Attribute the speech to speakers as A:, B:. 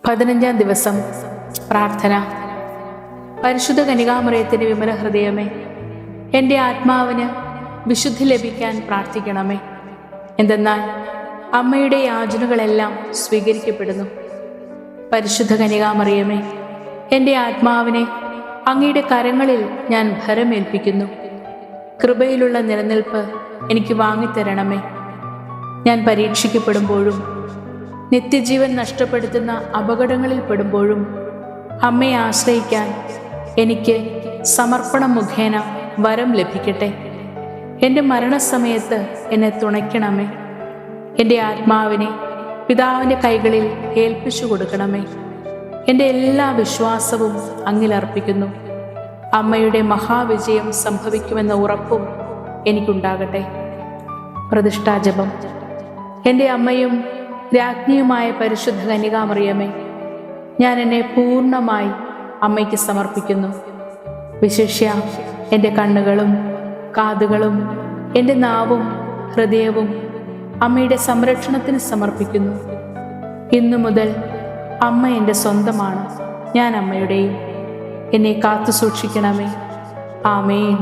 A: 15-ാം ദിവസം പ്രാർത്ഥന. പരിശുദ്ധ കന്യകാമറിയത്തിന്റെ വിമല ഹൃദയമേ, എൻ്റെ ആത്മാവിന് വിശുദ്ധി ലഭിക്കാൻ പ്രാർത്ഥിക്കണമേ. എന്തെന്നാൽ അമ്മയുടെ യാചനകളെല്ലാം സ്വീകരിക്കപ്പെടുന്നു. പരിശുദ്ധ കന്യകാമറിയമേ, എൻ്റെ ആത്മാവിനെ അങ്ങയുടെ കരങ്ങളിൽ ഞാൻ ഭരമേൽപ്പിക്കുന്നു. കൃപയിലുള്ള നിലനിൽപ്പ് എനിക്ക് വാങ്ങിത്തരണമേ. ഞാൻ പരീക്ഷിക്കപ്പെടുമ്പോഴും നിത്യജീവൻ നഷ്ടപ്പെടുത്തുന്ന അപകടങ്ങളിൽ പെടുമ്പോഴും അമ്മയെ ആശ്രയിക്കാൻ എനിക്ക് സമർപ്പണം മുഖേന വരം ലഭിക്കട്ടെ. എൻ്റെ മരണസമയത്ത് എന്നെ തുണയ്ക്കണമേ. എൻ്റെ ആത്മാവിനെ പിതാവിൻ്റെ കൈകളിൽ ഏൽപ്പിച്ചു കൊടുക്കണമേ. എൻ്റെ എല്ലാ വിശ്വാസവും അങ്ങിലർപ്പിക്കുന്നു. അമ്മയുടെ മഹാവിജയം സംഭവിക്കുമെന്ന ഉറപ്പും എനിക്കുണ്ടാകട്ടെ. പ്രതിഷ്ഠാജപം. എൻ്റെ അമ്മയും രാജ്ഞിയുമായ പരിശുദ്ധ കന്യകാമറിയമേ, ഞാൻ എന്നെ പൂർണ്ണമായി അമ്മയ്ക്ക് സമർപ്പിക്കുന്നു. വിശേഷ്യ എൻ്റെ കണ്ണുകളും കാതുകളും എൻ്റെ നാവും ഹൃദയവും അമ്മയുടെ സംരക്ഷണത്തിന് സമർപ്പിക്കുന്നു. ഇന്നു മുതൽ അമ്മ എൻ്റെ സ്വന്തമാണ്, ഞാൻ അമ്മയുടെയും. എന്നെ കാത്തു സൂക്ഷിക്കണമേ. ആമേൻ.